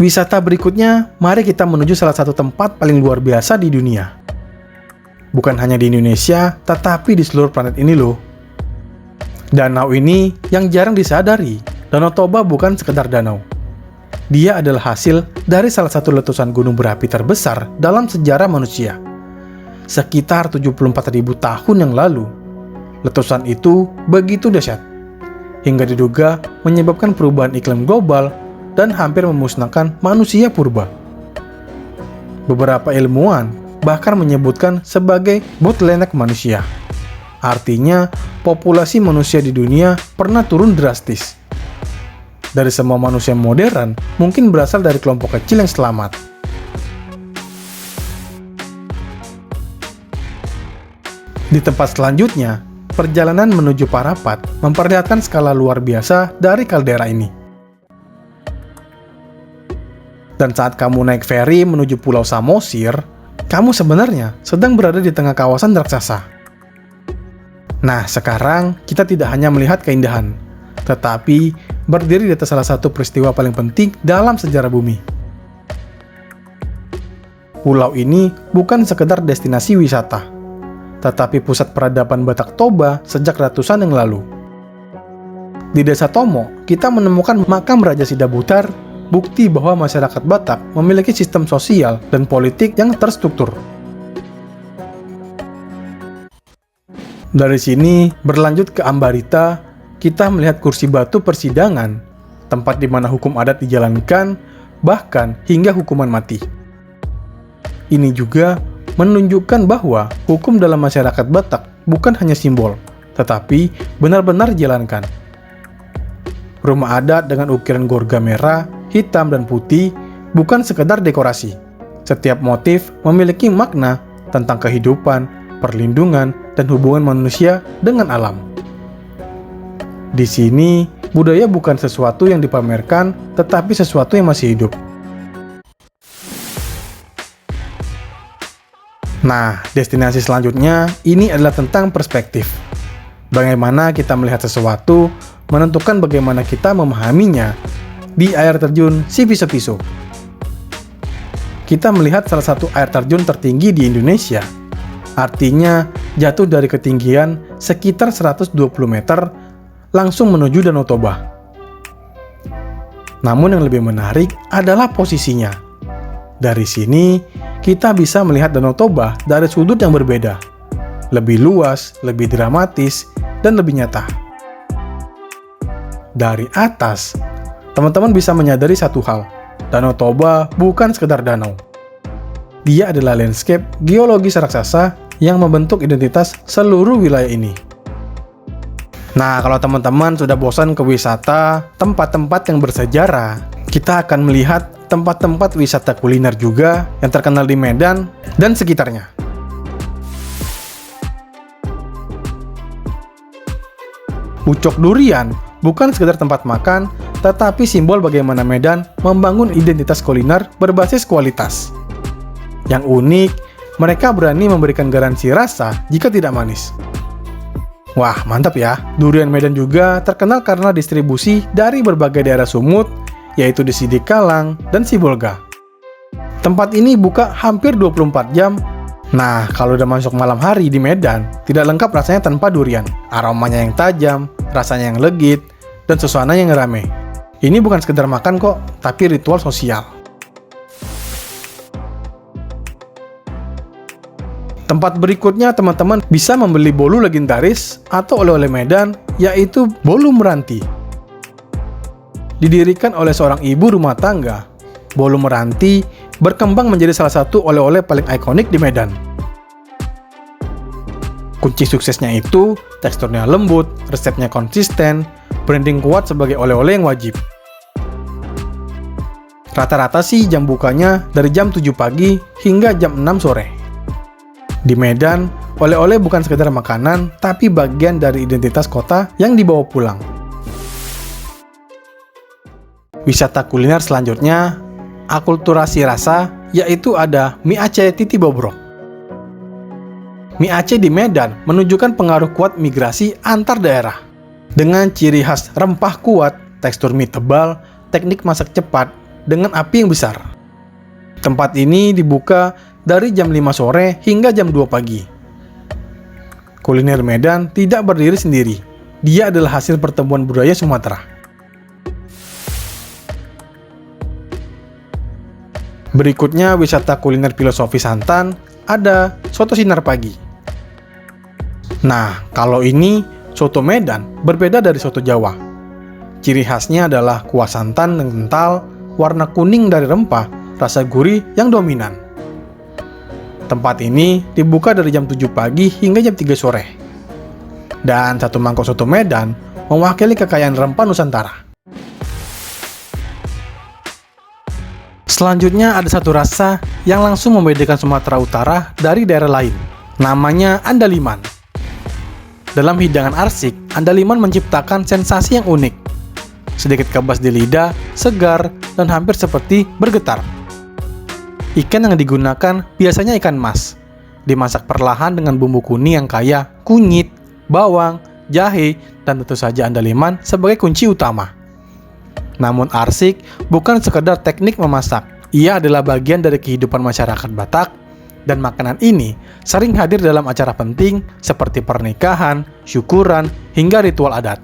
Wisata berikutnya, mari kita menuju salah satu tempat paling luar biasa di dunia. Bukan hanya di Indonesia, tetapi di seluruh planet ini loh. Danau ini yang jarang disadari, Danau Toba bukan sekedar danau. Dia adalah hasil dari salah satu letusan gunung berapi terbesar dalam sejarah manusia. Sekitar 74.000 tahun yang lalu, letusan itu begitu dahsyat, hingga diduga menyebabkan perubahan iklim global dan hampir memusnahkan manusia purba. Beberapa ilmuwan bahkan menyebutkan sebagai bottleneck manusia. Artinya, populasi manusia di dunia pernah turun drastis. Dari semua manusia modern, mungkin berasal dari kelompok kecil yang selamat. Di tempat selanjutnya, perjalanan menuju Parapat memperlihatkan skala luar biasa dari kaldera ini. Dan saat kamu naik feri menuju Pulau Samosir, kamu sebenarnya sedang berada di tengah kawasan raksasa. Nah, sekarang kita tidak hanya melihat keindahan, tetapi berdiri di atas salah satu peristiwa paling penting dalam sejarah bumi. Pulau ini bukan sekedar destinasi wisata, tetapi pusat peradaban Batak Toba sejak ratusan yang lalu. Di Desa Tomo, kita menemukan makam Raja Sidabutar, bukti bahwa masyarakat Batak memiliki sistem sosial dan politik yang terstruktur. Dari sini, berlanjut ke Ambarita, kita melihat kursi batu persidangan, tempat di mana hukum adat dijalankan, bahkan hingga hukuman mati. Ini juga menunjukkan bahwa hukum dalam masyarakat Batak bukan hanya simbol, tetapi benar-benar dijalankan. Rumah adat dengan ukiran gorga merah, hitam, dan putih bukan sekedar dekorasi. Setiap motif memiliki makna tentang kehidupan, perlindungan, dan hubungan manusia dengan alam. Di sini, budaya bukan sesuatu yang dipamerkan, tetapi sesuatu yang masih hidup. Nah, destinasi selanjutnya ini adalah tentang perspektif. Bagaimana kita melihat sesuatu menentukan bagaimana kita memahaminya. Di air terjun Sipiso-Piso, kita melihat salah satu air terjun tertinggi di Indonesia. Artinya, jatuh dari ketinggian sekitar 120 meter langsung menuju Danau Toba. Namun yang lebih menarik adalah posisinya. Dari sini, kita bisa melihat Danau Toba dari sudut yang berbeda. Lebih luas, lebih dramatis, dan lebih nyata. Dari atas, teman-teman bisa menyadari satu hal, Danau Toba bukan sekedar danau. Dia adalah landscape geologis raksasa yang membentuk identitas seluruh wilayah ini. Nah, kalau teman-teman sudah bosan ke wisata, tempat-tempat yang bersejarah, kita akan melihat tempat-tempat wisata kuliner juga yang terkenal di Medan dan sekitarnya. Pucuk Durian bukan sekedar tempat makan, tetapi simbol bagaimana Medan membangun identitas kuliner berbasis kualitas. Yang unik, mereka berani memberikan garansi rasa jika tidak manis. Wah, mantap ya. Durian Medan juga terkenal karena distribusi dari berbagai daerah Sumut, yaitu di Sidikalang dan Sibolga. Tempat ini buka hampir 24 jam. Nah, kalau udah masuk malam hari di Medan, tidak lengkap rasanya tanpa durian. Aromanya yang tajam, rasanya yang legit, dan suasananya yang ramai. Ini bukan sekedar makan kok, tapi ritual sosial. Tempat berikutnya teman-teman bisa membeli bolu legendaris atau oleh-oleh Medan, yaitu bolu meranti. Didirikan oleh seorang ibu rumah tangga, bolu meranti berkembang menjadi salah satu oleh-oleh paling ikonik di Medan. Kunci suksesnya itu, teksturnya lembut, resepnya konsisten, branding kuat sebagai oleh-oleh yang wajib. Rata-rata sih jam bukanya dari jam 7 pagi hingga jam 6 sore. Di Medan, oleh-oleh bukan sekedar makanan, tapi bagian dari identitas kota yang dibawa pulang. Wisata kuliner selanjutnya, akulturasi rasa, yaitu ada mie Aceh Titi Bobrok. Mie Aceh di Medan menunjukkan pengaruh kuat migrasi antar daerah. Dengan ciri khas rempah kuat, tekstur mie tebal, teknik masak cepat, dengan api yang besar. Tempat ini dibuka dari jam 5 sore hingga jam 2 pagi. Kuliner Medan tidak berdiri sendiri. Dia adalah hasil pertemuan budaya Sumatera. Berikutnya wisata kuliner filosofi santan, ada soto sinar pagi. Nah, kalau ini soto Medan berbeda dari soto Jawa. Ciri khasnya adalah kuah santan yang kental, warna kuning dari rempah, rasa gurih yang dominan. Tempat ini dibuka dari jam 7 pagi hingga jam 3 sore. Dan satu mangkok soto Medan mewakili kekayaan rempah Nusantara. Selanjutnya ada satu rasa yang langsung membedakan Sumatera Utara dari daerah lain. Namanya andaliman. Dalam hidangan arsik, andaliman menciptakan sensasi yang unik. Sedikit kebas di lidah, segar, dan hampir seperti bergetar. Ikan yang digunakan biasanya ikan mas. Dimasak perlahan dengan bumbu kuning yang kaya kunyit, bawang, jahe, dan tentu saja andaliman sebagai kunci utama. Namun arsik bukan sekedar teknik memasak. Ia adalah bagian dari kehidupan masyarakat Batak, dan makanan ini sering hadir dalam acara penting seperti pernikahan, syukuran, hingga ritual adat.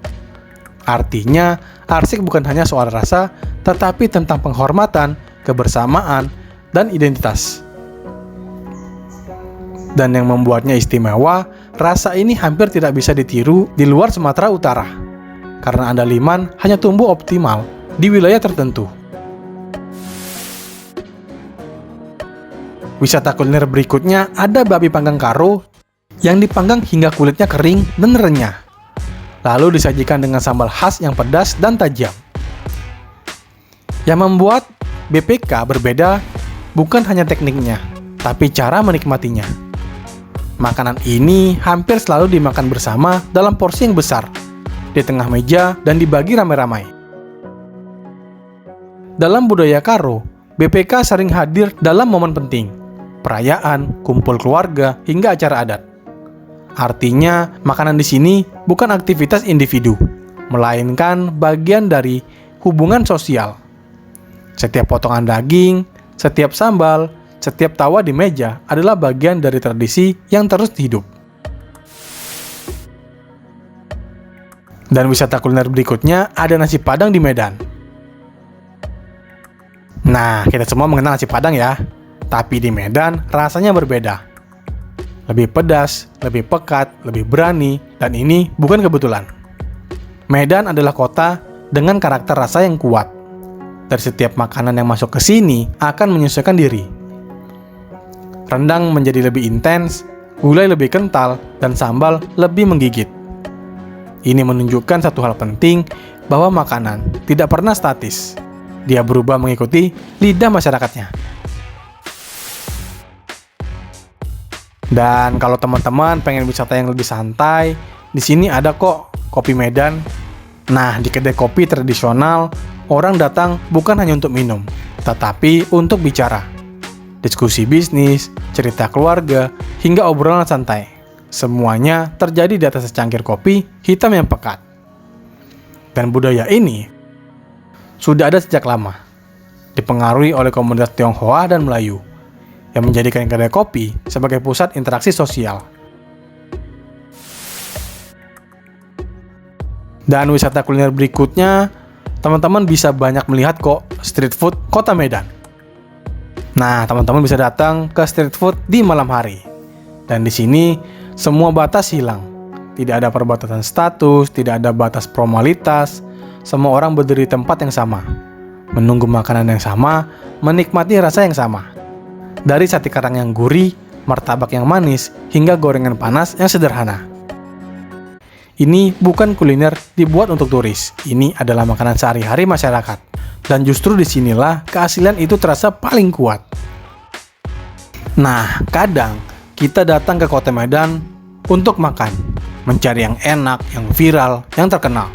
Artinya, arsik bukan hanya soal rasa, tetapi tentang penghormatan, kebersamaan, dan identitas. Dan yang membuatnya istimewa, rasa ini hampir tidak bisa ditiru di luar Sumatera Utara, karena andaliman hanya tumbuh optimal di wilayah tertentu. Wisata kuliner berikutnya ada babi panggang karo yang dipanggang hingga kulitnya kering dan renyah, lalu disajikan dengan sambal khas yang pedas dan tajam. Yang membuat BPK berbeda bukan hanya tekniknya, tapi cara menikmatinya. Makanan ini hampir selalu dimakan bersama dalam porsi yang besar, di tengah meja dan dibagi ramai-ramai. Dalam budaya Karo, BPK sering hadir dalam momen penting, perayaan, kumpul keluarga, hingga acara adat. Artinya, makanan di sini bukan aktivitas individu, melainkan bagian dari hubungan sosial. Setiap potongan daging, setiap sambal, setiap tawa di meja adalah bagian dari tradisi yang terus hidup. Dan wisata kuliner berikutnya ada nasi Padang di Medan. Nah, kita semua mengenal nasi Padang ya. Tapi di Medan rasanya berbeda. Lebih pedas, lebih pekat, lebih berani, dan ini bukan kebetulan. Medan adalah kota dengan karakter rasa yang kuat. Dari setiap makanan yang masuk ke sini akan menyesuaikan diri. Rendang menjadi lebih intens, gulai lebih kental, dan sambal lebih menggigit. Ini menunjukkan satu hal penting, bahwa makanan tidak pernah statis. Dia berubah mengikuti lidah masyarakatnya. Dan kalau teman-teman pengen wisata yang lebih santai, di sini ada kok kopi Medan. Nah, di kedai kopi tradisional, orang datang bukan hanya untuk minum, tetapi untuk bicara. Diskusi bisnis, cerita keluarga, hingga obrolan santai. Semuanya terjadi di atas secangkir kopi hitam yang pekat. Dan budaya ini sudah ada sejak lama, dipengaruhi oleh komunitas Tionghoa dan Melayu, yang menjadikan kedai kopi sebagai pusat interaksi sosial. Dan wisata kuliner berikutnya, teman-teman bisa banyak melihat kok street food kota Medan. Nah, teman-teman bisa datang ke street food di malam hari. Dan di sini semua batas hilang. Tidak ada perbatasan status, tidak ada batas formalitas. Semua orang berdiri di tempat yang sama, menunggu makanan yang sama, menikmati rasa yang sama. Dari sate karang yang gurih, martabak yang manis, hingga gorengan panas yang sederhana. Ini bukan kuliner dibuat untuk turis. Ini adalah makanan sehari-hari masyarakat. Dan justru disinilah keaslian itu terasa paling kuat. Nah, kadang kita datang ke kota Medan untuk makan, mencari yang enak, yang viral, yang terkenal.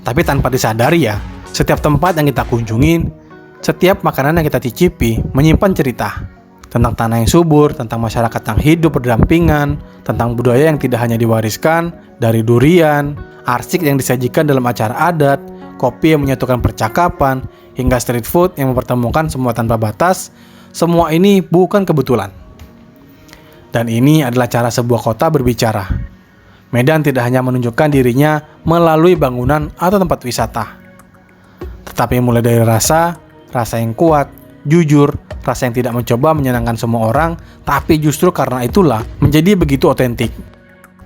Tapi tanpa disadari ya, setiap tempat yang kita kunjungin, setiap makanan yang kita cicipi menyimpan cerita tentang tanah yang subur, tentang masyarakat yang hidup berdampingan, tentang budaya yang tidak hanya diwariskan dari durian, arsik yang disajikan dalam acara adat, kopi yang menyatukan percakapan, hingga street food yang mempertemukan semua tanpa batas, semua ini bukan kebetulan. Dan ini adalah cara sebuah kota berbicara. Medan tidak hanya menunjukkan dirinya melalui bangunan atau tempat wisata, tetapi mulai dari rasa yang kuat, jujur, rasa yang tidak mencoba menyenangkan semua orang, tapi justru karena itulah menjadi begitu otentik.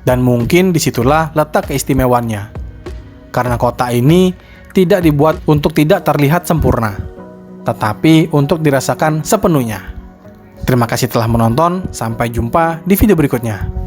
Dan mungkin disitulah letak keistimewaannya. Karena kota ini tidak dibuat untuk tidak terlihat sempurna, tetapi untuk dirasakan sepenuhnya. Terima kasih telah menonton, sampai jumpa di video berikutnya.